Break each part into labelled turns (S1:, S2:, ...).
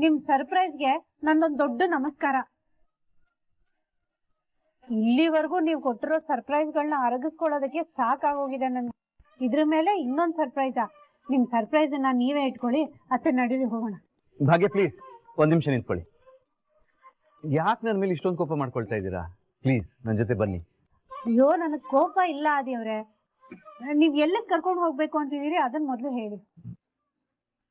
S1: ನಿಮ್ ಸರ್ಪ್ರೈಸ್ಗೆ ನಂದೊಂದ್ ದೊಡ್ಡ ನಮಸ್ಕಾರ. ಇಲ್ಲಿವರೆಗೂ ನೀವು ಕೊಟ್ಟಿರೋ ಸರ್ಪ್ರೈಸ್ಗಳನ್ನ ಅರಗಿಸ್ಕೊಳ್ಳೋದಕ್ಕೆ ಸಾಕಾಗೋಗಿದೆ ನನ್ಗೆ. ಇದ್ರ ಮೇಲೆ ಇನ್ನೊಂದ್ ಸರ್ಪ್ರೈಸಾ? ನಿಮ್ ಸರ್ಪ್ರೈಸ್ ಅನ್ನ ನೀವೇ ಇಟ್ಕೊಳ್ಳಿ. ಅತ್ತೆ ನಡೀರಿ ಹೋಗೋಣ.
S2: ಭಾಗ್ಯ ಪ್ಲೀಸ್ ಒಂದ್ ನಿಮಿಷ ನಿಂತ್ಕೊಳ್ಳಿ. ಯಾಕೆ ನನ್ನ ಮೇಲೆ ಇಷ್ಟೊಂದು ಕೋಪ ಮಾಡ್ಕೊಳ್ತಾ ಇದ್ದೀರಾ? ಪ್ಲೀಸ್ ನನ್ನ ಜೊತೆ ಬನ್ನಿ.
S1: ಅಯ್ಯೋ ನನಗ್ ಕೋಪ ಇಲ್ಲ ಆದಿಯವ್ರೆ. ನೀವ್ ಎಲ್ಲಕ್ ಕರ್ಕೊಂಡು ಹೋಗ್ಬೇಕು ಅಂತಿದ್ದೀರಿ ಅದನ್ನ ಮೊದ್ಲು ಹೇಳಿ,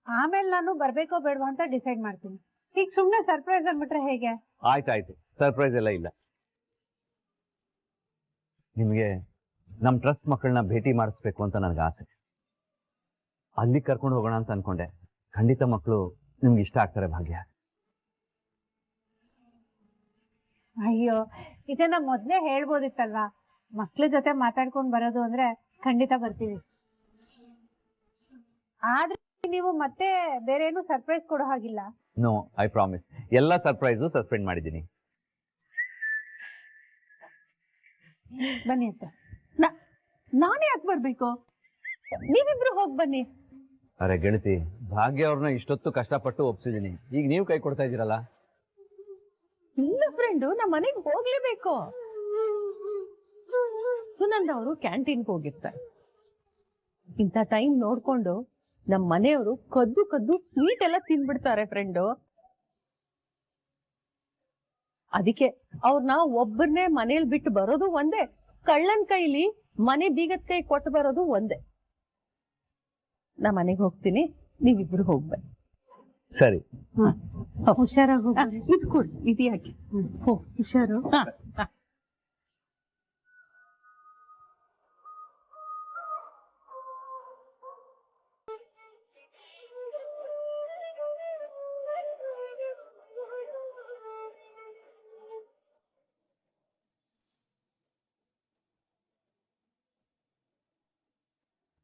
S1: ಆಮೇಲೆ ನಾನು ಬರ್ಬೇಕೋ ಬೇಡವಾ ಅಂತ ಡಿಸೈಡ್ ಮಾಡ್ತೀನಿ. ಈಗ ಸುಮ್ನೆ ಸರ್ಪ್ರೈಸ್ ಅಂದ್ಬಿಟ್ರೆ ಹೇಗೆ?
S2: ಆಯ್ತಾಯ್ತು, ಸರ್ಪ್ರೈಸ್ ಎಲ್ಲ ಇಲ್ಲ. ನಿಮ್ಗೆ ನಮ್ ಟ್ರಸ್ಟ್ ಮಕ್ಕಳನ್ನ ಭೇಟಿ ಮಾಡಿಸ್ಬೇಕು ಅಂತ ನನಗೆ ಆಸೆ. ಅಲ್ಲಿ ಕರ್ಕೊಂಡು ಹೋಗೋಣ ಅಂತ ಅನ್ಕೊಂಡೆ. ಖಂಡಿತ ಮಕ್ಕಳು ನಿಮ್ಗೆ ಇಷ್ಟ ಆಗ್ತಾರೆ ಭಾಗ್ಯ.
S1: ಅಯ್ಯೋ ಇದನ್ನ ಮೊದ್ಲೇ ಹೇಳ್ಬೋದಿತ್ತಲ್ವಾ? ಮಕ್ಳ ಜೊತೆ ಮಾತಾಡ್ಕೊಂಡ್ ಬರೋದು ಅಂದ್ರೆ ಖಂಡಿತ ಬರ್ತೀವಿ. ಆದ್ರೆ ನೀವು ಮತ್ತೆ ಬೇರೆ ಏನು ಸರ್ಪ್ರೈಸ್ ಕೊಡೋ ಹಾಗಿಲ್ಲ.
S2: No, I promise. ಎಲ್ಲ ಸರ್ಪ್ರೈಸು ಸಸ್ಪೆಂಡ್ ಮಾಡಿದ್ದೀನಿ.
S1: ಬನ್ನಿ ಅತ್ತ. ನಾನೇ ಯಾಕೆ ಬರ್ಬೇಕು? ನೀವಿಬ್ರು ಹೋಗ್ ಬನ್ನಿ.
S2: ಅರೆ ಗೆಳತಿ, ಭಾಗ್ಯ ಅವ್ರನ್ನ ಇಷ್ಟೊತ್ತು ಕಷ್ಟಪಟ್ಟು ಒಪ್ಸಿದ್ದೀನಿ. ಈಗ ನೀವು ಕೈ ಕೊಡ್ತಾ ಇದ್ದೀರಲ್ಲ.
S3: ಇಲ್ಲ ಫ್ರೆಂಡು, ನಮ್ಮ ಮನೆಗೆ ಹೋಗ್ಲೇಬೇಕು. ಸುನಂದ ಅವರು ಕ್ಯಾಂಟೀನ್ಗೆ ಹೋಗಿರ್ತಾರೆ. ಇಂಥ ಟೈಮ್ ನೋಡ್ಕೊಂಡು ನಮ್ಮ ಮನೆಯವರು ಕದ್ದು ಕದ್ದು ಸ್ವೀಟ್ ಎಲ್ಲ ತಿನ್ಬಿಡ್ತಾರೆ ಫ್ರೆಂಡು. ಅದಕ್ಕೆ ಅವ್ರನ್ನ ಒಬ್ಬರನ್ನೇ ಮನೇಲಿ ಬಿಟ್ಟು ಬರೋದು ಒಂದೇ, ಕಳ್ಳನ್ ಕೈಲಿ ಮನೆ ಬೀಗದ ಕೈ ಕೊಟ್ಟು ಬರೋದು ಒಂದೇ. ನಾ ಮನೆಗೆ ಹೋಗ್ತೀನಿ, ನೀವಿಬ್ರು ಹೋಗ್ಬನ್ನಿ.
S2: ಸರಿ,
S1: ಹುಷಾರಾಗಿ ಹೋಗಿ.
S3: ಇದು ಕೊಡಿ, ಇದು ಯಾಕೆ?
S1: ಹುಷಾರು.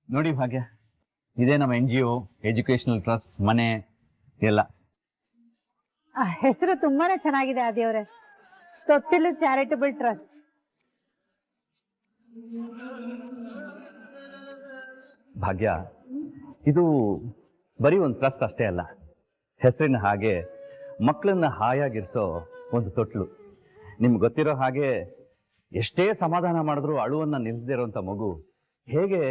S2: ನೋಡಿ ಭಾಗ್ಯ, ಇದೇ ನಮ್ಮ NGO ಎಜುಕೇಶನಲ್ ಟ್ರಸ್ಟ್ ಮನೆ ಎಲ್ಲ.
S1: ಹೆಸರು ತುಂಬಾನೇ ಚೆನ್ನಾಗಿದೆ ಆದಿಯವರೇ. ತೊಟ್ಟಿಲು ಚಾರಿಟಬಲ್ ಟ್ರಸ್ಟ್.
S2: ಭಾಗ್ಯ, ಇದು ಬರೀ ಒಂದು ಟ್ರಸ್ಟ್ ಅಷ್ಟೇ ಅಲ್ಲ. ಹೆಸರಿನ ಹಾಗೆ ಮಕ್ಕಳನ್ನ ಹಾಯಾಗಿರಿಸೋ ಒಂದು ತೊಟ್ಲು. ನಿಮ್ಗೆ ಗೊತ್ತಿರೋ ಹಾಗೆ ಎಷ್ಟೇ ಸಮಾಧಾನ ಮಾಡಿದ್ರು ಅಳುವನ್ನ ನಿಲ್ಲಿಸದೇ ಇರೋಂಥ ಮಗು ಹೇಗೆ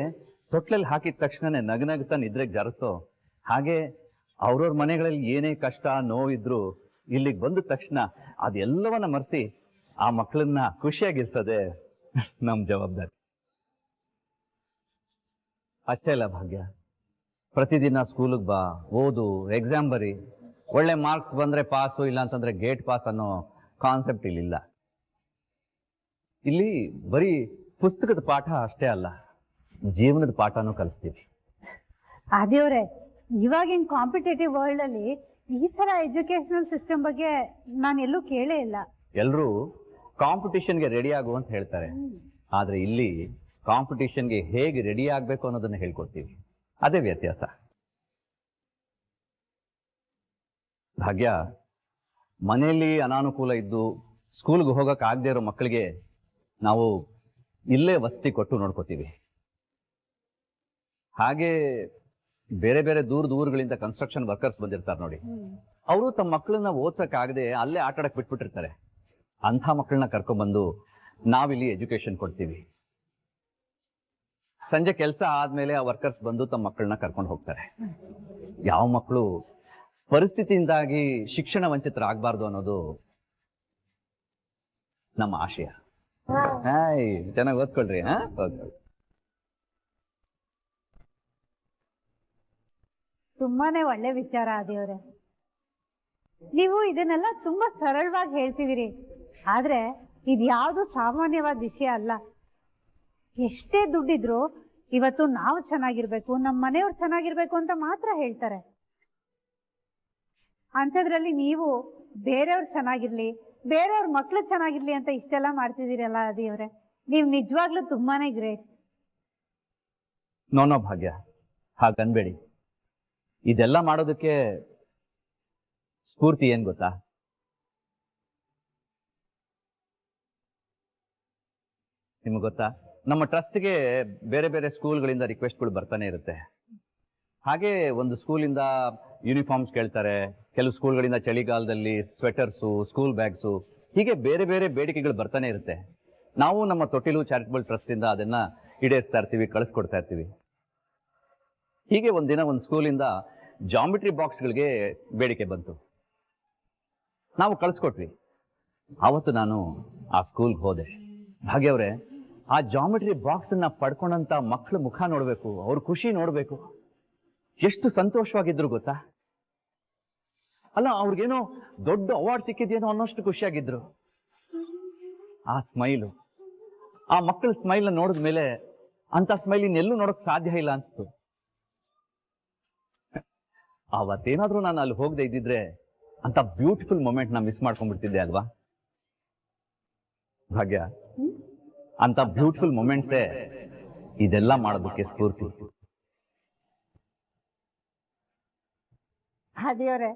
S2: ತೊಟ್ಲಲ್ಲಿ ಹಾಕಿದ ತಕ್ಷಣನೇ ನಗನಗ್ತಾ ನಿದ್ರೆಗೆ ಜಾರುತ್ತೋ, ಹಾಗೆ ಅವ್ರವ್ರ ಮನೆಗಳಲ್ಲಿ ಏನೇ ಕಷ್ಟ ನೋವಿದ್ರು ಇಲ್ಲಿಗೆ ಬಂದ ತಕ್ಷಣ ಅದೆಲ್ಲವನ್ನ ಮರೆಸಿ ಆ ಮಕ್ಕಳನ್ನ ಖುಷಿಯಾಗಿರ್ಸೋದೆ ನಮ್ಮ ಜವಾಬ್ದಾರಿ. ಅಷ್ಟೇ ಅಲ್ಲ ಭಾಗ್ಯ, ಪ್ರತಿದಿನ ಸ್ಕೂಲಿಗೆ ಬಾ, ಓದು, ಎಕ್ಸಾಮ್ ಬರಿ, ಒಳ್ಳೆ ಮಾರ್ಕ್ಸ್ ಬಂದ್ರೆ ಪಾಸು, ಇಲ್ಲ ಅಂತಂದ್ರೆ ಗೇಟ್ ಪಾಸ್ ಅನ್ನೋ ಕಾನ್ಸೆಪ್ಟ್ ಇಲ್ಲಿಲ್ಲ. ಇಲ್ಲಿ ಬರೀ ಪುಸ್ತಕದ ಪಾಠ ಅಷ್ಟೇ ಅಲ್ಲ, ಜೀವನದ ಪಾಠನೂ ಕಲಿಸ್ತೀವಿ.
S1: ಆದಿಯವರೇ, ಇವಾಗಿನ ಕಾಂಪಿಟೇಟಿವ್ ವರ್ಲ್ಡ್ ಅಲ್ಲಿ ಈ ತರ ಎಜುಕೇಶನಲ್ ಸಿಸ್ಟಮ್ ಬಗ್ಗೆ ನಾನು ಎಲ್ಲೂ ಕೇಳೇ ಇಲ್ಲ.
S2: ಎಲ್ಲರೂ ಕಾಂಪಿಟಿಷನ್ಗೆ ರೆಡಿ ಆಗು ಅಂತ ಹೇಳ್ತಾರೆ, ಆದ್ರೆ ಇಲ್ಲಿ ಕಾಂಪಿಟಿಷನ್ಗೆ ಹೇಗೆ ರೆಡಿ ಆಗ್ಬೇಕು ಅನ್ನೋದನ್ನ ಹೇಳ್ಕೊಡ್ತೀವಿ. ಅದೇ ವ್ಯತ್ಯಾಸ. ಭಾಗ್ಯ, ಮನೆಯಲ್ಲಿ ಅನಾನುಕೂಲ ಇದ್ದು ಸ್ಕೂಲ್ಗೆ ಹೋಗಕ್ ಆಗದೆ ಇರೋ ಮಕ್ಕಳಿಗೆ ನಾವು ಇಲ್ಲೇ ವಸತಿ ಕೊಟ್ಟು ನೋಡ್ಕೋತೀವಿ. ಹಾಗೆ ಬೇರೆ ಬೇರೆ ದೂರಗಳಿಂದ ಕನ್ಸ್ಟ್ರಕ್ಷನ್ ವರ್ಕರ್ಸ್ ಬಂದಿರ್ತಾರೆ ನೋಡಿ, ಅವರು ತಮ್ಮ ಮಕ್ಕಳನ್ನ ಓದ್ಸಕ್ಕಾಗದೆ ಅಲ್ಲೇ ಆಟ ಆಡಕ್ ಬಿಟ್ಬಿಟ್ಟಿರ್ತಾರೆ. ಅಂಥ ಮಕ್ಕಳನ್ನ ಕರ್ಕೊಂಡ್ಬಂದು ನಾವಿಲ್ಲಿ ಎಜುಕೇಶನ್ ಕೊಡ್ತೀವಿ. ಸಂಜೆ ಕೆಲಸ ಆದ್ಮೇಲೆ ಆ ವರ್ಕರ್ಸ್ ಬಂದು ತಮ್ಮ ಮಕ್ಕಳನ್ನ ಕರ್ಕೊಂಡು ಹೋಗ್ತಾರೆ. ಯಾವ ಮಕ್ಕಳು ಪರಿಸ್ಥಿತಿಯಿಂದಾಗಿ ಶಿಕ್ಷಣ ವಂಚಿತರಾಗಬಾರ್ದು ಅನ್ನೋದು ನಮ್ಮ ಆಶಯ. ಹಾಯ್, ಚೆನ್ನಾಗಿ ಓದ್ಕೊಳ್ರಿ.
S1: ತುಂಬಾನೇ ಒಳ್ಳೆ ವಿಚಾರ ಆದಿಯವರೇ. ನೀವು ಇದನ್ನೆಲ್ಲ ತುಂಬಾ ಸರಳವಾಗಿ ಹೇಳ್ತಿದ್ದೀರಿ, ಆದ್ರೆ ಇದ್ಯಾವುದು ಸಾಮಾನ್ಯವಾದ ವಿಷಯ ಅಲ್ಲ. ಎಷ್ಟೇ ದುಡ್ಡಿದ್ರು ಇವತ್ತು ನಾವು ಚೆನ್ನಾಗಿರ್ಬೇಕು, ನಮ್ಮ ಮನೆಯವ್ರು ಚೆನ್ನಾಗಿರ್ಬೇಕು ಅಂತ ಮಾತ್ರ ಹೇಳ್ತಾರೆ. ಅಂಥದ್ರಲ್ಲಿ ನೀವು ಬೇರೆಯವ್ರು ಚೆನ್ನಾಗಿರ್ಲಿ, ಬೇರೆಯವ್ರ ಮಕ್ಳು ಚೆನ್ನಾಗಿರ್ಲಿ ಅಂತ ಇಷ್ಟೆಲ್ಲ ಮಾಡ್ತಿದ್ದೀರಲ್ಲ ಆದಿಯವರೇ, ನೀವು ನಿಜವಾಗ್ಲೂ ತುಂಬಾನೇ ಗ್ರೇಟ್.
S2: ನೋ ಭಾಗ್ಯ, ಹಾಗನ್ಬೇಡಿ. ಇದೆಲ್ಲ ಮಾಡೋದಕ್ಕೆ ಸ್ಫೂರ್ತಿ ಏನ್ ಗೊತ್ತಾ? ನಿಮ್ಗೆ ಗೊತ್ತಾ, ನಮ್ಮ ಟ್ರಸ್ಟ್ಗೆ ಬೇರೆ ಬೇರೆ ಸ್ಕೂಲ್ಗಳಿಂದ ರಿಕ್ವೆಸ್ಟ್ಗಳು ಬರ್ತಾನೆ ಇರುತ್ತೆ. ಹಾಗೆ ಒಂದು ಸ್ಕೂಲಿಂದ ಯೂನಿಫಾರ್ಮ್ಸ್ ಕೇಳ್ತಾರೆ, ಕೆಲವು ಸ್ಕೂಲ್ಗಳಿಂದ ಚಳಿಗಾಲದಲ್ಲಿ ಸ್ವೆಟರ್ಸು, ಸ್ಕೂಲ್ ಬ್ಯಾಗ್ಸು, ಹೀಗೆ ಬೇರೆ ಬೇರೆ ಬೇಡಿಕೆಗಳು ಬರ್ತಾನೆ ಇರುತ್ತೆ. ನಾವು ನಮ್ಮ ತೊಟ್ಟಿಲು ಚಾರಿಟಬಲ್ ಟ್ರಸ್ಟಿಂದ ಅದನ್ನ ಈಡೇರಿಸ್ತಾ ಇರ್ತೀವಿ, ಕಳಿಸ್ಕೊಡ್ತಾ ಇರ್ತೀವಿ. ಹೀಗೆ ಒಂದಿನ ಒಂದು ಸ್ಕೂಲಿಂದ ಜಾಮಿಟ್ರಿ ಬಾಕ್ಸ್ಗಳಿಗೆ ಬೇಡಿಕೆ ಬಂತು. ನಾವು ಕಳಿಸ್ಕೊಟ್ವಿ. ಆವತ್ತು ನಾನು ಆ ಸ್ಕೂಲ್ಗೆ ಹೋದೆ. ಭಾಗ್ಯವ್ರೆ, ಆ ಜಾಮಿಟ್ರಿ ಬಾಕ್ಸ್ ಅನ್ನ ಪಡ್ಕೊಂಡಂತ ಮಕ್ಕಳ ಮುಖ ನೋಡ್ಬೇಕು, ಅವ್ರ ಖುಷಿ ನೋಡ್ಬೇಕು, ಎಷ್ಟು ಸಂತೋಷವಾಗಿದ್ರು ಗೊತ್ತಾ. ಅಲ್ಲ, ಅವ್ರಿಗೇನೋ ದೊಡ್ಡ ಅವಾರ್ಡ್ ಸಿಕ್ಕಿದೇನೋ ಅನ್ನೋಷ್ಟು ಖುಷಿಯಾಗಿದ್ರು. ಆ ಸ್ಮೈಲು, ಆ ಮಕ್ಕಳ ಸ್ಮೈಲ್ ನೋಡಿದ ಮೇಲೆ ಅಂತ ಸ್ಮೈಲ್ ಇನ್ನೆಲ್ಲೂ ನೋಡಕ್ ಸಾಧ್ಯ ಇಲ್ಲ ಅನ್ಸ್ತು. ಅವತ್ತೇನಾದ್ರೂ ನಾನು ಅಲ್ಲಿ ಹೋಗದೆ ಇದ್ದಿದ್ರೆ ಅಂತ ಬ್ಯೂಟಿಫುಲ್ ಮೊಮೆಂಟ್ ನ ಮಿಸ್ ಮಾಡ್ಕೊಂಡ್ಬಿಡ್ತಿದ್ದೆ ಅಲ್ವಾ ಭಾಗ್ಯ? ಅಂತ ಬ್ಯೂಟಿಫುಲ್ ಮೊಮೆಂಟ್ಸೇ ಇದೆಲ್ಲ ಮಾಡೋದಕ್ಕೆ ಸ್ಫೂರ್ತಿ.
S1: ದೇವ್ರೆ,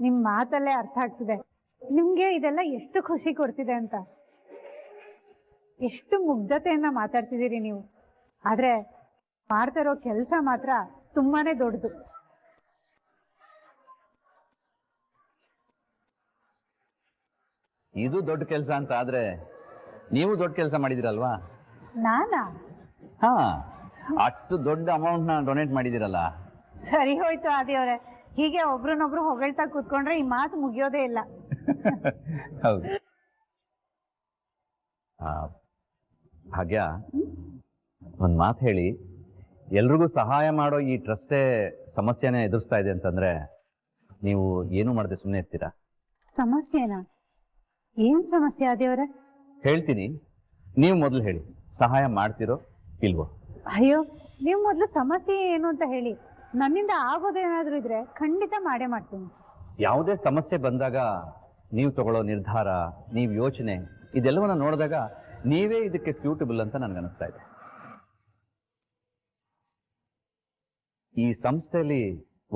S1: ನಿಮ್ ಮಾತಲ್ಲೇ ಅರ್ಥ ಆಗ್ತಿದೆ ನಿಮ್ಗೆ ಇದೆಲ್ಲ ಎಷ್ಟು ಖುಷಿ ಕೊಡ್ತಿದೆ ಅಂತ. ಎಷ್ಟು ಮುಗ್ಧತೆಯನ್ನ ಮಾತಾಡ್ತಿದ್ದೀರಿ ನೀವು. ಆದ್ರೆ ಮಾಡ್ತಿರೋ ಕೆಲಸ ಮಾತ್ರ ತುಂಬಾನೇ ದೊಡ್ಡದು.
S2: ಇದು ದೊಡ್ಡ ಕೆಲಸ ಅಂತ ಆದ್ರೆ ನೀವು ದೊಡ್ಡ ಕೆಲಸ ಮಾಡಿದಿರಲ್ವಾ?
S1: ನಾನಾ?
S2: ಹಾ, ಅಷ್ಟು ದೊಡ್ಡ ಅಮೌಂಟ್ ನ ಡೊನೇಟ್ ಮಾಡಿದಿರಲ್ಲ.
S1: ಸರಿ ಹೋಯ್ತು ಆದಿಯವ್ರೆ, ಹೀಗೆ ಒಬ್ರನ್ನೊಬ್ರು ಹೊಗಳ್ತಾ ಕೂತ್ಕೊಂಡ್ರೆ ಈ ಮಾತು ಮುಗಿಯೋದೇ ಇಲ್ಲ.
S2: ಹೌದು ಭಾಗ್ಯ, ಒಂದ್ ಮಾತು ಹೇಳಿ, ಎಲ್ರಿಗೂ ಸಹಾಯ ಮಾಡೋ ಈ ಟ್ರಸ್ಟೇ ಸಮಸ್ಯೆನೇ ಎದುರಿಸ್ತಾ ಇದೆ ಅಂತಂದ್ರೆ ನೀವು ಏನು ಮಾಡದೆ ಸುಮ್ಮನೆ ಇರ್ತೀರಾ?
S1: ಸಮಸ್ಯೆನಾ? ಏನ್ ಸಮಸ್ಯೆ ಆದಿಯವ್ರೆ?
S2: ಹೇಳ್ತೀನಿ, ನೀವು ಮೊದಲು ಹೇಳಿ, ಸಹಾಯ ಮಾಡ್ತಿರೋ ಇಲ್ವೋ?
S1: ಅಯ್ಯೋ, ನೀವು ಮೊದ್ಲು ಸಮಸ್ಯೆ ಏನು ಅಂತ ಹೇಳಿ. ನನ್ನಿಂದ ಆಗೋದೇನಾದ್ರೂ ಇದ್ರೆ ಖಂಡಿತ ಮಾಡೇ ಮಾಡ್ತೀನಿ.
S2: ಯಾವುದೇ ಸಮಸ್ಯೆ ಬಂದಾಗ ನೀವು ತಗೊಳ್ಳೋ ನಿರ್ಧಾರ, ನೀವು ಯೋಚನೆ, ಇದೆಲ್ಲವನ್ನ ನೋಡಿದಾಗ ನೀವೇ ಇದಕ್ಕೆ ಸೂಟಬಲ್ ಅಂತ ನನ್ಗನ್ನಿಸ್ತಾ ಇದೆ. ಈ ಸಂಸ್ಥೆಯಲ್ಲಿ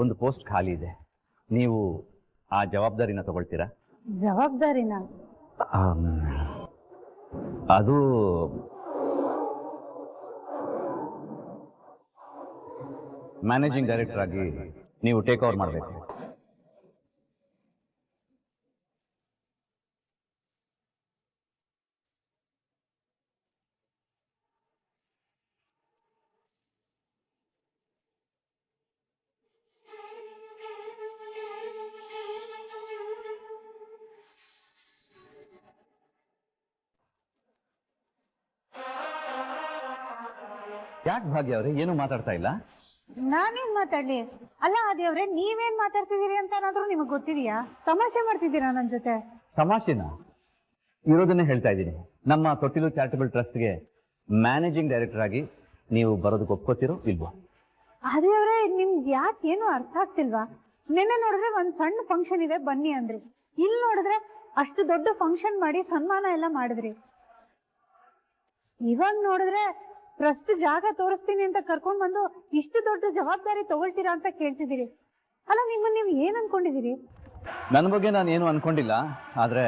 S2: ಒಂದು ಪೋಸ್ಟ್ ಖಾಲಿ ಇದೆ, ನೀವು ಆ ಜವಾಬ್ದಾರಿನ ತಗೊಳ್ತೀರಾ?
S1: ಜವಾಬ್ದಾರಿನ?
S2: ಅದು ಮ್ಯಾನೇಜಿಂಗ್ ಡೈರೆಕ್ಟರ್ ಆಗಿ ನೀವು ಟೇಕ್ ಓವರ್ ಮಾಡಬೇಕು. ಯಾಕೆ ಭಾಗ್ಯ ಅವರೇ ಏನು ಮಾತಾಡ್ತಾ ಇಲ್ಲ?
S1: ನಾನೇನ್ ಮಾತಾಡ್ಲಿ? ಅಲ್ಲ ಆದಿಯವ್ರೆ, ನೀವೇನ್ ಮಾತಾಡ್ತಿದ್ದೀರಿ ಅಂತ ಏನಾದ್ರೂ ನಿಮಗ್ ಗೊತ್ತಿದೆಯಾ? ತಮಾಷೆ ಮಾಡ್ತಿದ್ದೀರಾ ನನ್ ಜೊತೆ?
S2: ತಮಾಷೆನ? ಇರೋದನ್ನೇ ಹೇಳ್ತಾ ಇದ್ದೀನಿ. ನಮ್ಮ ತೊಟ್ಟಿಲು ಚಾರಿಟಬಲ್ ಟ್ರಸ್ಟ್ಗೆ ಮ್ಯಾನೇಜಿಂಗ್ ಡೈರೆಕ್ಟರ್ ಆಗಿ ನೀವು ಬರೋದಕ್ಕೆ ಒಪ್ಕೋತಿರೋ ಇಲ್ವೋ?
S1: ಆದಿಯವ್ರೆ, ನಿಮ್ಗೆ ಯಾಕೆ ಏನು ಅರ್ಥ ಆಗ್ತಿಲ್ವಾ? ನಿನ್ನೆ ನೋಡಿದ್ರೆ ಒಂದ್ ಸಣ್ಣ ಫಂಕ್ಷನ್ ಇದೆ ಬನ್ನಿ ಅಂದ್ರಿ, ಇಲ್ಲಿ ನೋಡಿದ್ರೆ ಅಷ್ಟು ದೊಡ್ಡ ಫಂಕ್ಷನ್ ಮಾಡಿ ಸನ್ಮಾನ ಎಲ್ಲ ಮಾಡಿದ್ರಿ. ಇವಾಗ ನೋಡಿದ್ರೆ ಟ್ರಸ್ಟ್ ಜಾಗ ತೋರಿಸ್ತೀನಿ ಅಂತ ಕರ್ಕೊಂಡ್ ಬಂದು ಇಷ್ಟು ದೊಡ್ಡ ಜವಾಬ್ದಾರಿ ತಗೊಳ್ತೀರಾ ಅಂತ ಕೇಳ್ತಿದ್ದೀರಿ. ಅಲ್ಲ, ನಿಮ್ಮನ್ನ ನೀವು ಏನ್ ಅನ್ಕೊಂಡಿದ್ದೀರಿ?
S2: ನನ್ನ ಬಗ್ಗೆ ನಾನು ಏನು ಅನ್ಕೊಂಡಿಲ್ಲ, ಆದ್ರೆ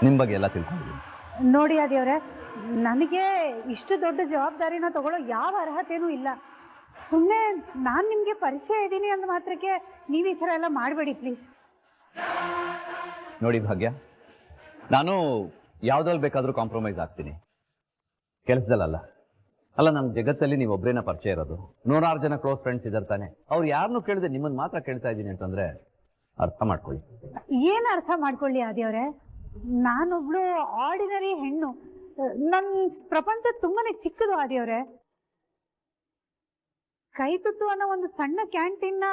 S2: ನಿಮ್ ಬಗ್ಗೆ ಎಲ್ಲ ತಿಳ್ಕೊಂಡಿದ್ದೀನಿ.
S1: ನೋಡಿ ಆದಿಯವ್ರೆ, ನನಗೆ ಇಷ್ಟು ದೊಡ್ಡ ಜವಾಬ್ದಾರಿನ ತಗೊಳ್ಳೋ ಯಾವ ಅರ್ಹತೆನೂ ಇಲ್ಲ. ಸುಮ್ಮನೆ ನಾನ್ ನಿಮ್ಗೆ ಪರಿಚಯ ಇದ್ದೀನಿ ಅಂದ ಮಾತ್ರಕ್ಕೆ ನೀವು ಈ ಥರ ಎಲ್ಲ ಮಾಡಬೇಡಿ ಪ್ಲೀಸ್.
S2: ನೋಡಿ ಭಾಗ್ಯ, ನಾನು ಯಾವ್ದ್ರಲ್ಲಿ ಬೇಕಾದ್ರೂ ಕಾಂಪ್ರಮೈಸ್ ಆಗ್ತೀನಿ, ಕೆಲಸದಲ್ಲ. ಅಲ್ಲ, ನಮ್ಮ ಜಗತ್ತಲ್ಲಿ ನೀವು ಒಬ್ಬರೇನ ಪರಿಚಯ ಇರೋದು, 100 ಜನ ಕ್ಲೋಸ್ ಫ್ರೆಂಡ್ಸ್ ಇದ್ದಾರೆ ತಾನೆ. ಅವ್ರು ಯಾರನ್ನೂ ಕೇಳಿದೆ ನಿಮ್ಮನ್ನು ಮಾತ್ರ ಕೇಳ್ತಾ ಇದ್ದೀನಿ ಅಂತಂದ್ರೆ ಅರ್ಥ ಮಾಡ್ಕೊಳ್ಳಿ.
S1: ಏನ್ ಅರ್ಥ ಮಾಡ್ಕೊಳ್ಳಿ ಆದಿಯವ್ರೆ? ನಾನೊಬ್ಳು ಆರ್ಡಿನರಿ ಹೆಣ್ಣು, ನನ್ ಪ್ರಪಂಚ ತುಂಬಾನೇ ಚಿಕ್ಕದು ಆದಿಯವ್ರೆ. ಕೈ ತುತ್ತು ಅನ್ನೋ ಒಂದು ಸಣ್ಣ ಕ್ಯಾಂಟೀನ್ನ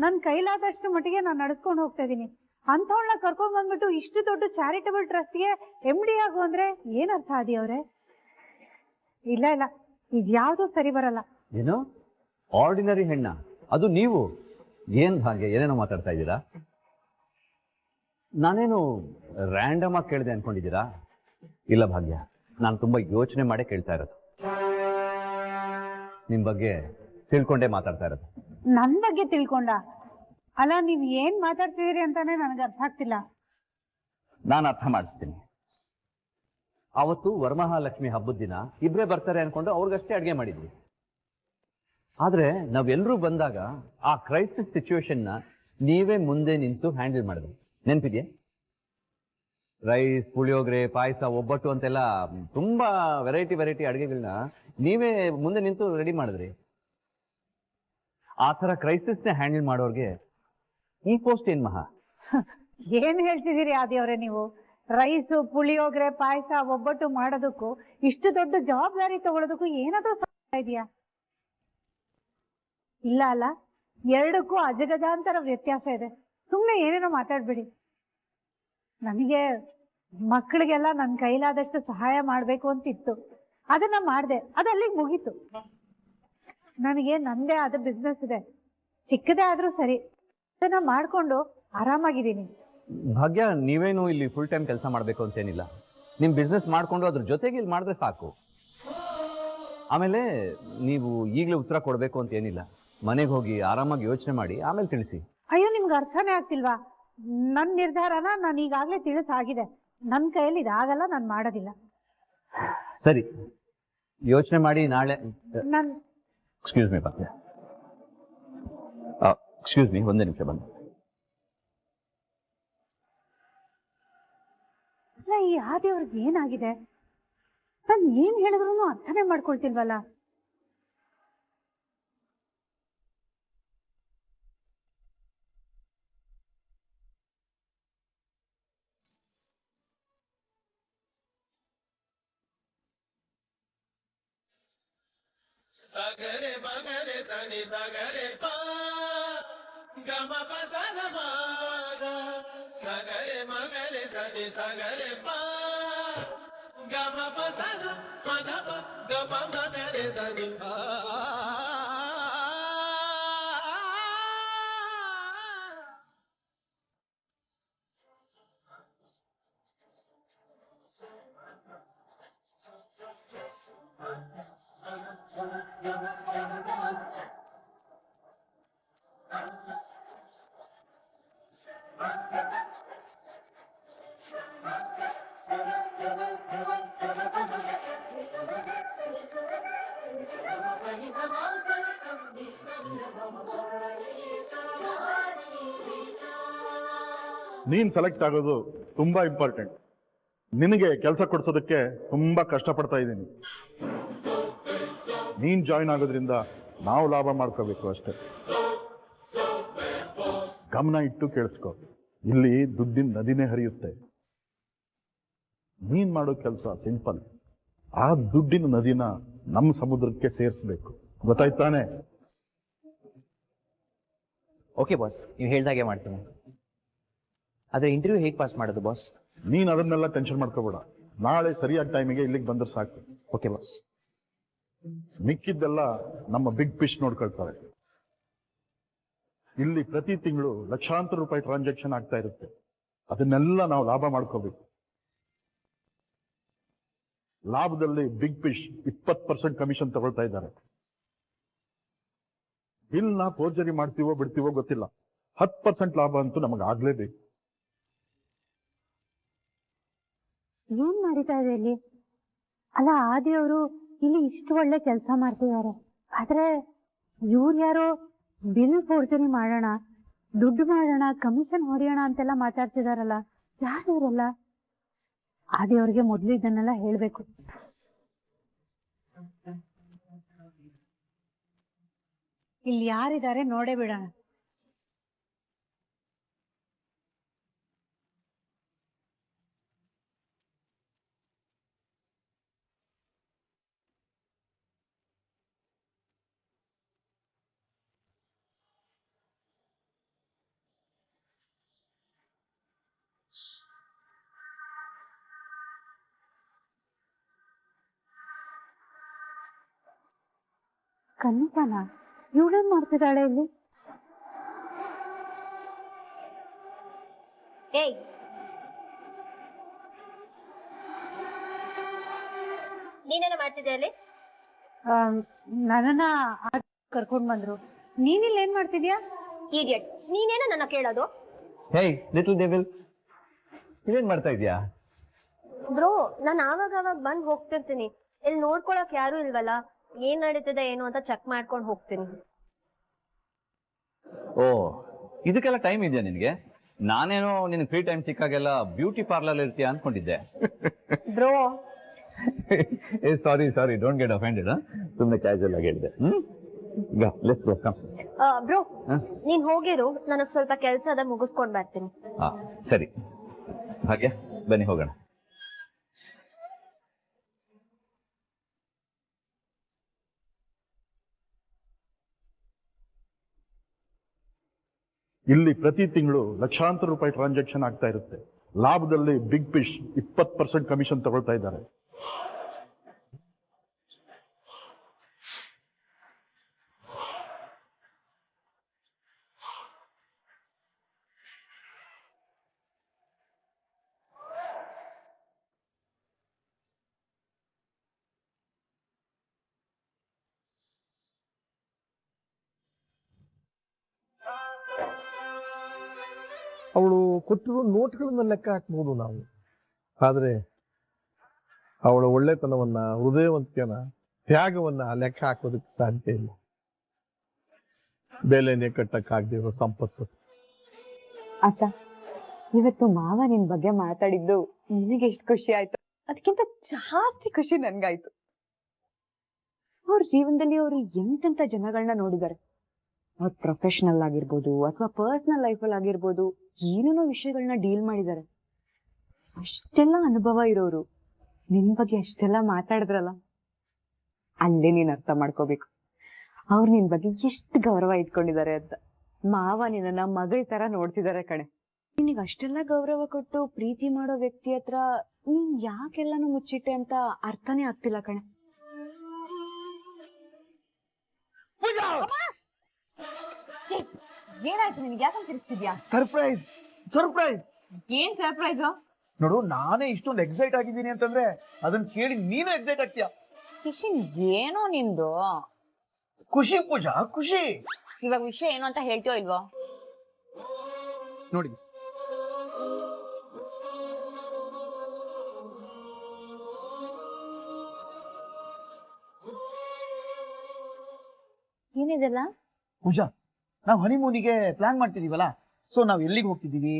S1: ನನ್ ಕೈಲಾದಷ್ಟು ಮಟ್ಟಿಗೆ ನಾನು ನಡೆಸ್ಕೊಂಡು ಹೋಗ್ತಾ ಇದ್ದೀನಿ. ಅಂಥವಳನ್ನ ಕರ್ಕೊಂಡ್ ಬಂದ್ಬಿಟ್ಟು ಇಷ್ಟು ದೊಡ್ಡ ಚಾರಿಟಬಲ್ ಟ್ರಸ್ಟ್ಗೆ MD ಆಗು ಅಂದ್ರೆ ಏನ್ ಅರ್ಥ ಆದಿಯವ್ರೆ? ಇಲ್ಲ ಇಲ್ಲ, ಇದ್ಯಾವುದೂ ಸರಿ ಬರಲ್ಲ.
S2: ಏನು ಆರ್ಡಿನರಿ ಹೆಣ್ಣ? ಅದು ನೀವು? ಏನ್ ಭಾಗ್ಯ, ಏನೇನೋ ಮಾತಾಡ್ತಾ ಇದ್ದೀರಾ? ನಾನೇನು ರ್ಯಾಂಡಮ್ ಆಗಿ ಕೇಳಿದೆ ಅನ್ಕೊಂಡಿದ್ದೀರಾ? ಇಲ್ಲ ಭಾಗ್ಯ, ನಾನು ತುಂಬಾ ಯೋಚನೆ ಮಾಡೇ ಕೇಳ್ತಾ ಇರೋದು, ನಿಮ್ ಬಗ್ಗೆ ತಿಳ್ಕೊಂಡೇ ಮಾತಾಡ್ತಾ ಇರೋದು.
S1: ನನ್ ಬಗ್ಗೆ ತಿಳ್ಕೊಂಡ? ಅಲ್ಲ, ನೀವ್ ಏನ್ ಮಾತಾಡ್ತಿದ್ದೀರಿ ಅಂತಾನೆ ನನಗೆ ಅರ್ಥ ಆಗ್ತಿಲ್ಲ.
S2: ನಾನು ಅರ್ಥ ಮಾಡಿಸ್ತೀನಿ. ಅವತ್ತು ವರಮಹಾಲಕ್ಷ್ಮಿ ಹಬ್ಬದ ದಿನ ಇಬ್ರೇ ಬರ್ತಾರೆ ಅನ್ಕೊಂಡು ಅವ್ರಿಗಷ್ಟೇ ಅಡ್ಗೆ ಮಾಡಿದ್ವಿ. ಆದ್ರೆ ನಾವೆಲ್ಲರೂ ಬಂದಾಗ ಆ ಕ್ರೈಸಿಸ್ ಸಿಚುವೇಶನ್ನ ನೀವೇ ಮುಂದೆ ನಿಂತು ಹ್ಯಾಂಡಲ್ ಮಾಡಿದ್ರಿ, ನೆನಪಿದೆಯಾ? ರೈಸ್, ಪುಳಿಯೋಗರೆ, ಪಾಯಸ, ಒಬ್ಬಟ್ಟು ಅಂತೆಲ್ಲ ತುಂಬಾ ವೆರೈಟಿ ಅಡುಗೆಗಳನ್ನ ನೀವೇ ಮುಂದೆ ನಿಂತು ರೆಡಿ ಮಾಡಿದ್ರಿ. ಆ ಥರ ಕ್ರೈಸಿಸ್ನ ಹ್ಯಾಂಡಲ್ ಮಾಡೋರ್ಗೆ ಈ ಪೋಸ್ಟ್ ಏನ್ ಮಹಾ?
S1: ಏನ್ ಹೇಳ್ತಿದ್ದೀರಿ ಆದಿಯವರೇ ನೀವು? ರೈಸು, ಪುಳಿಯೋಗರೆ, ಪಾಯಸ, ಒಬ್ಬಟ್ಟು ಮಾಡೋದಕ್ಕೂ ಇಷ್ಟು ದೊಡ್ಡ ಜವಾಬ್ದಾರಿ ತಗೊಳ್ಳೋದಕ್ಕೂ ಏನಾದ್ರೂ ಸಾಧ್ಯ ಇದೆಯಾ? ಇಲ್ಲ ಅಲ್ಲ, ಎರಡಕ್ಕೂ ಅಜಗಜಾಂತರ ವ್ಯತ್ಯಾಸ ಇದೆ. ಸುಮ್ಮನೆ ಏನೇನೋ ಮಾತಾಡ್ಬೇಡಿ. ನನಗೆ ಮಕ್ಕಳಿಗೆಲ್ಲ ನನ್ನ ಕೈಲಾದಷ್ಟು ಸಹಾಯ ಮಾಡಬೇಕು ಅಂತಿತ್ತು, ಅದನ್ನ ಮಾಡಿದೆ, ಅದು ಅಲ್ಲಿಗೆ ಮುಗೀತು. ನನಗೆ ನಂದೇ ಆದ ಬಿಸ್ನೆಸ್ ಇದೆ, ಚಿಕ್ಕದೇ ಆದ್ರೂ ಸರಿ, ಅದನ್ನ ಮಾಡ್ಕೊಂಡು ಆರಾಮಾಗಿದ್ದೀನಿ.
S2: ಭಾಗ್ಯ, ನೀವೇನು ಇಲ್ಲಿ ಫುಲ್ ಟೈಮ್ ಕೆಲಸ ಮಾಡಬೇಕು ಅಂತೇನಿಲ್ಲ. ನಿಮ್ ಬಿಸ್ನೆಸ್ ಮಾಡ್ಕೊಂಡು ಅದ್ರ ಜೊತೆಗೆ ಇಲ್ಲಿ ಮಾಡಿದ್ರೆ ಸಾಕು. ಆಮೇಲೆ ನೀವು ಈಗಲೇ ಉತ್ತರ ಕೊಡಬೇಕು ಅಂತ ಏನಿಲ್ಲ. ಮನೆಗೆ ಹೋಗಿ ಆರಾಮಾಗಿ ಯೋಚನೆ ಮಾಡಿ ಆಮೇಲೆ ತಿಳಿಸಿ.
S1: ಅಯ್ಯೋ, ನಿಮ್ಗೆ ಅರ್ಥನೇ ಆಗ್ತಿಲ್ವಾ? ನನ್ನ ನಿರ್ಧಾರನ ನಾನು ಈಗಾಗಲೇ ತಿಳಿಸಾಗಿದೆ. ನನ್ನ ಕೈಯಲ್ಲಿ ಇದಾಗಲ್ಲ, ನಾನು ಮಾಡೋದಿಲ್ಲ.
S2: ಸರಿ, ಯೋಚನೆ ಮಾಡಿ ನಾಳೆ.
S1: ನಾನು
S2: ಎಕ್ಸ್ಕ್ಯೂಸ್ ಮೀ ಭಾಗ್ಯ, ಎಕ್ಸ್ಕ್ಯೂಸ್ ಮೀ, ಒಂದೇ ನಿಮಿಷ ಬಂದು.
S1: ಈ ಆದಿಯವ್ರಿಗೆ ಏನಾಗಿದೆ? ನಾನು ಏನ್ ಹೇಳಿದ್ರು ಅರ್ಥನೇ ಮಾಡ್ಕೊಳ್ತಿಲ್ವಲ್ಲ.
S4: ಸಗರೆ ಮಗರೆ ಸನಿ ಸಗರೆ ಪ ಗಮ ಪಸದ ಮಾಗ ಸಗರೆ ಮಗರೆ ಸನಿ ಸಗರೆ ಪ ಗಮ ಪಸದ ಮದ ಗಮ ಮಗರೆ ಸನಿ ಪ.
S5: ನೀನ್ ಸೆಲೆಕ್ಟ್ ಆಗೋದು ತುಂಬಾ ಇಂಪಾರ್ಟೆಂಟ್. ನಿನಗೆ ಕೆಲಸ ಕೊಡ್ಸೋದಕ್ಕೆ ತುಂಬಾ ಕಷ್ಟಪಡ್ತಾ ಇದ್ದೀನಿ. ನೀನ್ ಜಾಯಿನ್ ಆಗೋದ್ರಿಂದ ನಾವು ಲಾಭ ಮಾಡ್ಕೋಬೇಕು ಅಷ್ಟೇ. ಗಮನ ಇಟ್ಟು ಕೇಳಿಸ್ಕೊ, ಇಲ್ಲಿ ದುಡ್ಡಿನ ನದಿನೇ ಹರಿಯುತ್ತೆ. ನೀನ್ ಮಾಡೋ ಕೆಲಸ ಸಿಂಪಲ್, ಆ ದುಡ್ಡಿನ ನದಿನ ನಮ್ಮ ಸಮುದ್ರಕ್ಕೆ ಸೇರಿಸ್ಬೇಕು. ಗೊತ್ತಾಯ್ತಾನೆ?
S6: ಓಕೆ ಬಾಸ್, ನೀವು ಹೇಳ್ದಾಗೆ ಮಾಡ್ತೀನಿ. ಆದರೆ ಇಂಟರ್ವ್ಯೂ ಹೇಗೆ ಪಾಸ್ ಮಾಡೋದು ಬಾಸ್?
S5: ನೀನ್ ಅದನ್ನೆಲ್ಲ ಟೆನ್ಷನ್ ಮಾಡ್ಕೋಬೇಡ. ನಾಳೆ ಸರಿಯಾದ ಟೈಮಿಗೆ ಇಲ್ಲಿಗೆ ಬಂದ್ರೆ ಸಾಕು.
S6: Okay boss.
S5: ಮಿಕ್ಕಿದ್ದೆಲ್ಲ ನಮ್ಮ ಬಿಗ್ ಫಿಶ್ ನೋಡ್ಕೊಳ್ತಾರೆ. ಇಲ್ಲಿ ಪ್ರತಿ ತಿಂಗಳು ಲಕ್ಷಾಂತರ ರೂಪಾಯಿ ಟ್ರಾನ್ಸಾಕ್ಷನ್ ಆಗ್ತಾ ಇರುತ್ತೆ. ಅದನ್ನೆಲ್ಲ ನಾವು ಲಾಭ ಮಾಡ್ಕೋಬೇಕು. ಲಾಭದಲ್ಲಿ ಬಿಗ್ ಫಿಶ್ 20% ಕಮಿಷನ್ ತಗೊಳ್ತಾ ಇದ್ದಾರೆ. ಬಿಲ್ನ ಫೋರ್ಜರಿ ಮಾಡ್ತೀವೋ ಬಿಡ್ತೀವೋ ಗೊತ್ತಿಲ್ಲ, 10% ಲಾಭ ಅಂತೂ ನಮಗೆ ಆಗ್ಲೇಬೇಕು.
S1: ಏನ್ ನಡೀತಾ ಇದೆ ಇಲ್ಲಿ? ಅಲ್ಲ, ಆದಿಯವರು ಇಲ್ಲಿ ಇಷ್ಟು ಒಳ್ಳೆ ಕೆಲಸ ಮಾಡ್ತಿದ್ದಾರೆ, ಆದ್ರೆ ಇವ್ರು ಯಾರೋ ಬಿಲ್ ಫೋರ್ಜರಿ ಮಾಡೋಣ, ದುಡ್ಡು ಮಾಡೋಣ, ಕಮಿಷನ್ ಹೊಡೆಯೋಣ ಅಂತೆಲ್ಲ ಮಾತಾಡ್ತಿದಾರಲ್ಲ. ಯಾರು ಇವರೆಲ್ಲ? ಆದಿಯವ್ರಿಗೆ ಮೊದ್ಲು ಇದನ್ನೆಲ್ಲ ಹೇಳ್ಬೇಕು. ಇಲ್ಲಿ ಯಾರಿದ್ದಾರೆ ನೋಡೇ ಬಿಡೋಣ. ಕನ್ನಿಕಾನ ಇವಳೇನ್ ಮಾಡ್ತಿದ್ದಾಳೆ ಇಲ್ಲಿ?
S7: ಏಯ್, ನೀನೇನ ಮಾಡ್ತಿದ್ದೆ ಅಲ್ಲಿ?
S1: ನನ್ನನ್ನ ಕರ್ಕೊಂಡ್ ಬಂದ್ರು. ನೀನಿಲ್ಲಿ ಏನ್ ಮಾಡ್ತಿದ್ಯಾ?
S7: ಇಡಿಯಟ್, ನೀನೇನ ನನ್ನ ಕೇಳೋದು?
S2: ಹೇ ಲಿಟಲ್ ಡೆವಿಲ್, ಇದೇನ್ ಮಾಡ್ತಾ ಇದೀಯಾ?
S7: ಬ್ರೋ, ನಾನು ಆವಾಗ ಬಂದ್ ಹೋಗ್ತಿರ್ತೀನಿ, ಇಲ್ಲಿ ನೋಡ್ಕೊಳಕ್ ಯಾರು ಇಲ್ವಲ್ಲ, ಏನ್ ನಡೀತಿದೆ ಏನು ಅಂತ ಚೆಕ್ ಮಾಡ್ಕೊಂಡು ಹೋಗ್ತೀನಿ.
S2: ಓ, ಇದಕ್ಕೆಲ್ಲ ಟೈಮ್ ಇದೆಯಾ ನಿನಗೆ? ನಾನೇನೋ ನಿನ್ ಫ್ರೀ ಟೈಮ್ ಸಿಕ್ಕಾಗೆಲ್ಲ ಬ್ಯೂಟಿ ಪಾರ್ಲರ್ ಇರ್ತೀಯ ಅನ್ಕೊಂಡಿದ್ದೆ.
S7: Bro
S2: sorry don't get offended. ಸುಮ್ಮನೆ ಕ್ಯಾಶುವಲ್ ಆಗಿ ಹೇಳಿದೆ. Let's go come.
S7: ಬ್ರೋ ನೀನ್ ಹೋಗಿರು, ನನಗ್ ಸ್ವಲ್ಪ ಕೆಲ್ಸ ಅದ, ಮುಗಿಸ್ಕೊಂಡ್ ಬರ್ತೀನಿ.
S2: ಸರಿ ಹಾಗೆ ಬನ್ನಿ ಹೋಗೋಣ.
S5: ಇಲ್ಲಿ ಪ್ರತಿ ತಿಂಗಳು ಲಕ್ಷಾಂತರ ರೂಪಾಯಿ ಟ್ರಾನ್ಸಾಕ್ಷನ್ ಆಗ್ತಾ ಇರುತ್ತೆ. ಲಾಭದಲ್ಲಿ ಬಿಗ್ ಫಿಶ್ 20% ಕಮಿಷನ್ ತಗೊಳ್ತಾ ಇದ್ದಾರೆ.
S8: ಅವಳು ಕೊಟ್ಟಿರೋ ನೋಟ್ಗಳನ್ನ ಲೆಕ್ಕ ಹಾಕ್ಬೋದು ನಾವು, ಆದರೆ ಅವಳ ಒಳ್ಳೆತನವನ್ನ, ಹೃದಯವಂತಿಕೆನ, ತ್ಯಾಗವನ್ನ ಲೆಕ್ಕ ಹಾಕೋದಕ್ಕೆ ಸಾಧ್ಯ ಇಲ್ಲ. ಬೆಲೆನೇ ಕಟ್ಟಕ್ಕಾಗದೇ ಇರೋ ಸಂಪತ್ತು.
S9: ಅಕ್ಕ, ಇವತ್ತು ಮಾವ ನಿನ್ ಬಗ್ಗೆ ಮಾತಾಡಿದ್ದು ನಿನಗೆ ಎಷ್ಟು ಖುಷಿ ಆಯ್ತು, ಅದಕ್ಕಿಂತ ಜಾಸ್ತಿ ಖುಷಿ ನನ್ಗಾಯ್ತು. ಅವ್ರ ಜೀವನದಲ್ಲಿ ಅವರು ಎಂತೆಂತ ಜನಗಳನ್ನ ನೋಡಿದ್ದಾರೆ. ಅವ್ರ ಪ್ರೊಫೆಷನಲ್ ಆಗಿರ್ಬೋದು ಅಥವಾ ಪರ್ಸನಲ್ ಲೈಫಲ್ಲಿ ಆಗಿರ್ಬೋದು, ಏನೇನೋ ವಿಷಯಗಳನ್ನ ಡೀಲ್ ಮಾಡಿದ್ದಾರೆ. ಅಷ್ಟೆಲ್ಲ ಅನುಭವ ಇರೋರು ನಿನ್ ಬಗ್ಗೆ ಅಷ್ಟೆಲ್ಲ ಮಾತಾಡಿದ್ರಲ್ಲ, ಅಲ್ಲೇ ನೀನ್ ಅರ್ಥ ಮಾಡ್ಕೋಬೇಕು ಅವ್ರು ನಿನ್ ಬಗ್ಗೆ ಎಷ್ಟು ಗೌರವ ಇಟ್ಕೊಂಡಿದ್ದಾರೆ ಅಂತ. ಮಾವ ನಿನ್ನ ಮಗಳ ತರ ನೋಡ್ತಿದ್ದಾರೆ ಕಣೆ. ನಿನಗೆ ಅಷ್ಟೆಲ್ಲ ಗೌರವ ಕೊಟ್ಟು ಪ್ರೀತಿ ಮಾಡೋ ವ್ಯಕ್ತಿ ಹತ್ರ ನೀನ್ ಯಾಕೆಲ್ಲಾನು ಮುಚ್ಚಿಟ್ಟೆ ಅಂತ ಅರ್ಥನೇ ಆಗ್ತಿಲ್ಲ ಕಣೆ. ಏನಾಯ್ತು ನಿನ್ಗೆ? ಯಾಕಂತ ತಿರ್ಸ್ತಿದ್ಯಾ?
S10: Surprise surprise.
S9: ಏನ್ ಸರ್ಪ್ರೈಸ್?
S10: ನೋಡು, ನಾನೇ ಇಷ್ಟೊಂದು ಎಕ್ಸೈಟ್ ಆಗಿದ್ದೀನಿ ಅಂತಂದ್ರೆ ಅದನ್ನ ಕೇಳಿ ನೀನು ಎಕ್ಸೈಟ್ ಆಗ್ತೀಯ.
S9: ಕಿಶನ್, ಏನೋ ನಿಂದು
S10: ಖುಷಿ ಪೂಜಾ, ಖುಷಿ.
S9: ಇವಾಗ ವಿಷಯ ಏನು ಅಂತ ಹೇಳ್ತೀಯೋ ಇಲ್ವೋ?
S10: ನೋಡಿ,
S9: ಏನಿದೆಲ್ಲ?
S10: ಪೂಜಾ, ನಾವು ಹನಿಮೂನಿಗೆ ಪ್ಲಾನ್ ಮಾಡ್ತಿದೀವಲ್ಲ, ಸೊ ನಾವು ಎಲ್ಲಿಗೆ ಹೋಗ್ತಿದೀವಿ,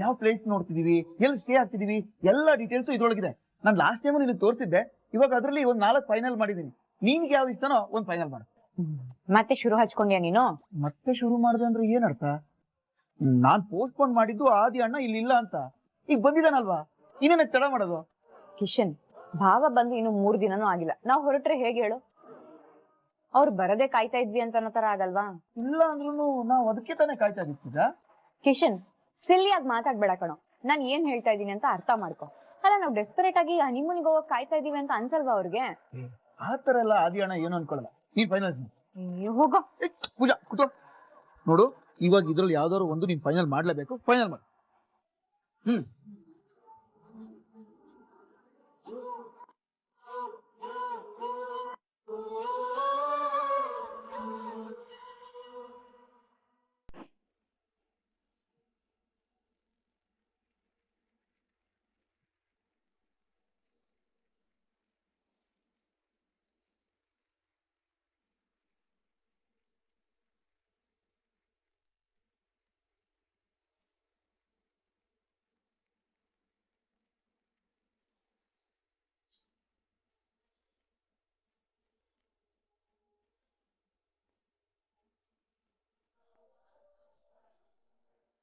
S10: ಯಾವ ಪ್ಲೇಸ್ ನೋಡ್ತಿದೀವಿ, ಎಲ್ಲಿ ಸ್ಟೇ ಆಗ್ತಿದೀವಿ, ಎಲ್ಲ ಡೀಟೇಲ್ಸ್ ಇದ್ರೊಳಗಿದೆ. ನಾನು ಲಾಸ್ಟ್ ಟೈಮ್ ನಿನಗೆ ತೋರಿಸಿದ್ದೆ. ಇವಾಗ ಅದರಲ್ಲಿ ಒಂದು 4 ಫೈನಲ್ ಮಾಡಿದೀನಿ. ನಿನ್ಗೆ ಯಾವ್ದು ಇಷ್ಟನೋ ಒಂದು ಫೈನಲ್ ಮಾಡು.
S9: ಮತ್ತೆ ಶುರು ಹಚ್ಕೊಂಡ್ಯಾ ನೀನು?
S10: ಮತ್ತೆ ಶುರು ಮಾಡಿದೆ ಅಂದ್ರೆ ಏನರ್ಥ? ನಾನ್ ಪೋಸ್ಟ್ಪೋನ್ ಮಾಡಿದ್ದು ಆದಿ ಅಣ್ಣ ಇಲ್ಲಿ ಇಲ್ಲ ಅಂತ. ಈಗ ಬಂದಿದ್ದಾನಲ್ವಾ, ಇನ್ನೇನ ತಡ ಮಾಡೋದು?
S9: ಕಿಶನ್, ಭಾವ ಬಂದು ಇನ್ನು 3 ದಿನನೂ ಆಗಿಲ್ಲ. ನಾವ್ ಹೊರಟ್ರೆ ಹೇಗೆ ಹೇಳು? ಅವ್ರು ಬರದೇ ಕಾಯ್ತಾ ಇದ್ವಿ ಅಂತ ಅನ್ನೋ ತರ ಆಗಲ್ವಾ?
S10: ಇಲ್ಲ ಅಂದ್ರೂ ನಾವು ಅದಕ್ಕೆ ತಾನೇ ಕಾಯ್ತಾ ಇದ್ದೀರಾ.
S9: ಕಿಶನ್, ಸಿಲ್ಲಿಯಾಗಿ ಮಾತಾಡ್ಬೇಡ ಕಣೋ. ನಾನ್ ಏನ್ ಹೇಳ್ತಾ ಇದ್ದೀನಿ ಅಂತ ಅರ್ಥ ಮಾಡ್ಕೊ. ಅಲ್ಲ, ನಾವು ಡೆಸ್ಪರೇಟ್ ಆಗಿ ಹನಿಮೂನಿಗೆ ಹೋಗಕ್ ಕಾಯ್ತಾ ಇದೀವಿ ಅಂತ ಅನ್ಸಲ್ವಾ ಅವ್ರಿಗೆ?
S10: ಆ ತರ ಎಲ್ಲ ಆದಿ ಅಣ್ಣ ಏನು ಅನ್ಕೊಳ್ಳಲ್ಲ. ನೀನ್ ಫೈನಲ್
S9: ಹೋಗೋ.
S10: ಪೂಜಾ ಕೂತ್ಕೋ. ನೋಡು, ಇವಾಗ ಇದ್ರಲ್ಲಿ ಯಾವ್ದಾದ್ರು ಒಂದು ನೀನ್ ಫೈನಲ್ ಮಾಡ್ಲೇಬೇಕು. ಫೈನಲ್ ಮಾಡು.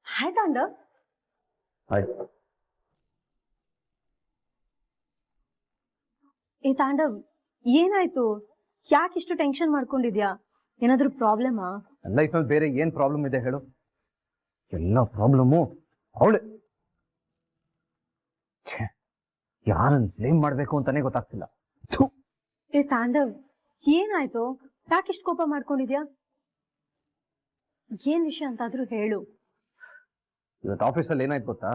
S9: ಹಾಯ್ ತಾಂಡವ್.
S3: ಏ ತಾಂಡವ್, ಏನಾಯ್ತು? ಯಾಕಿಷ್ಟು ಟೆನ್ಷನ್ ಮಾಡ್ಕೊಂಡಿದ್ಯಾ? ಏನಾದ್ರೂ ಪ್ರಾಬ್ಲಮಾ?
S2: ಲೈಫಲ್ಲಿ ಬೇರೆ ಏನ್ ಪ್ರಾಬ್ಲಮ್ ಇದೆ ಹೇಳು? ಎಲ್ಲ ಪ್ರಾಬ್ಲಮ್ಮು ಅವಳೆ. ಯಾರನ್ನ ಬ್ಲೇಮ್ ಮಾಡ್ಬೇಕು ಅಂತಾನೆ ಗೊತ್ತಾಗ್ತಿಲ್ಲ.
S3: ಏ ತಾಂಡವ್, ಏನಾಯ್ತು? ಯಾಕಿಷ್ಟು ಕೋಪ ಮಾಡ್ಕೊಂಡಿದ್ಯಾ? ಏನ್ ವಿಷಯ ಅಂತಾದ್ರೂ ಹೇಳು.
S2: ಇವತ್ತು ಆಫೀಸಲ್ಲಿ ಏನಾಯ್ತು ಗೊತ್ತಾ?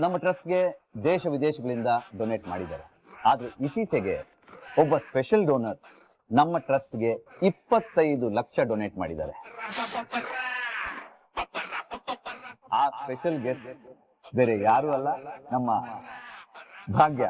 S2: ನಮ್ಮ ಟ್ರಸ್ಟ್ಗೆ ದೇಶ ವಿದೇಶಗಳಿಂದ ಡೊನೇಟ್ ಮಾಡಿದ್ದಾರೆ. ಆದ್ರೆ ಇತ್ತೀಚೆಗೆ ಒಬ್ಬ ಸ್ಪೆಷಲ್ ಡೋನರ್ ನಮ್ಮ ಟ್ರಸ್ಟ್ಗೆ 25 ಲಕ್ಷ ಡೊನೇಟ್ ಮಾಡಿದ್ದಾರೆ. ಆ ಸ್ಪೆಷಲ್ ಗೆಸ್ಟ್ ಬೇರೆ ಯಾರು ಅಲ್ಲ, ನಮ್ಮ ಭಾಗ್ಯ.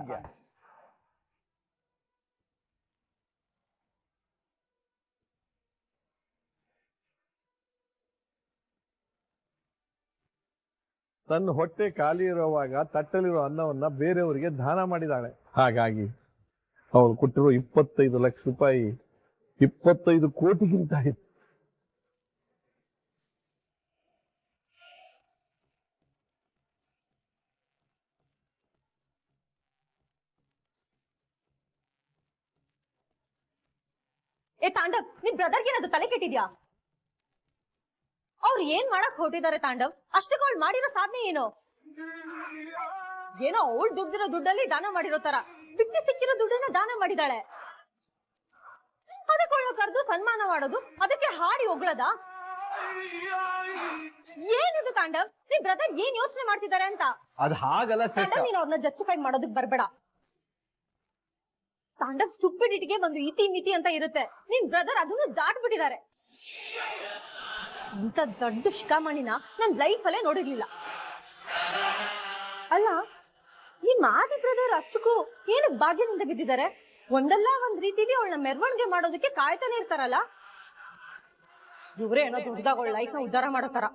S8: ತನ್ನ ಹೊಟ್ಟೆ ಖಾಲಿ ಇರುವಾಗ ತಟ್ಟಲಿರೋ ಅನ್ನವನ್ನ ಬೇರೆಯವರಿಗೆ ದಾನ ಮಾಡಿದಾಳೆ. ಹಾಗಾಗಿ ಅವಳು ಕೊಟ್ಟಿರೋ 25 ಲಕ್ಷ ರೂಪಾಯಿ 25 ಕೋಟಿಗಿಂತ ಹೆಚ್ಚು.
S3: ಏ ತಾಂಡವ್, ನಿನ್ ಬ್ರದರ್ಗೆ ಏನಾದ್ರು ತಲೆ ಕೆಟ್ಟಿದ್ಯಾ? ಅವ್ರು ಏನ್ ಮಾಡಕ್ ಹೊರಟಿದ್ದಾರೆ ತಾಂಡವ್? ಅಷ್ಟಕ್ಕೆ ಅವ್ಳು ಮಾಡಿರೋ ಸಾಧನೆ ಏನು? ಏನೋ ಅವಳು ದುಡ್ಡಿರೋ ದುಡ್ಡಲ್ಲಿ ದಾನ ಮಾಡಿರೋ ತರ ಬಿಟ್ಟಿ ಸಿಕ್ಕಿರೋ ದುಡ್ಡನ್ನ ದಾನ ಮಾಡಿದಾಳೆ. ಅದಕ್ಕೆ ಅವಳು ಕರೆದು ಸನ್ಮಾನ ಮಾಡೋದು, ಅದಕ್ಕೆ ಹಾಡಿ ಹೊಗಳದ? ಏನಿದು ತಾಂಡವ್? ನಿನ್ ಬ್ರದರ್ ಏನ್ ಯೋಚನೆ ಮಾಡ್ತಿದ್ದಾರೆ ಅಂತ?
S2: ಅದು ಹಾಗಲ್ಲ
S3: ತಾಂಡವ್, ನೀನ್ ಅವ್ರನ್ನ ಜಸ್ಟಿಫೈ ಮಾಡೋದಕ್ ಬರ್ಬೇಡ. ತಾಂಡವ್ ಸ್ಟುಪಿಡಿಟಿಗೆ ಒಂದು ಇತಿ ಮಿತಿ ಅಂತ ಇರುತ್ತೆ. ನಿನ್ ಬ್ರದರ್ ಅದನ್ನು ದಾಟ್ಬಿಟ್ಟಿದ್ದಾರೆ. ಇಂಥ ದೊಡ್ಡ ಶಿಖಾಮಣಿನ ನನ್ ಲೈಫ್ ಅಲ್ಲೇ ನೋಡಿರ್ಲಿಲ್ಲ. ಅಲ್ಲ, ಈ ಮಾದಿ ಬ್ರದರ್ ಅಷ್ಟಕ್ಕೂ ಏನು ಭಾಗ್ಯದಿಂದ ಬಿದ್ದಿದ್ದಾರೆ? ಒಂದಲ್ಲ ಒಂದ್ ರೀತಿಲಿ ಅವಳನ್ನ ಮೆರವಣಿಗೆ ಮಾಡೋದಕ್ಕೆ ಕಾಯ್ತಾನೆ ಇರ್ತಾರಲ್ಲ. ಇವ್ರೇ ಏನೋ ದೊಡ್ಡದಾಗ ಅವಳ ಲೈಫ್ ನ ಉದ್ಧಾರ ಮಾಡೋ ತರ.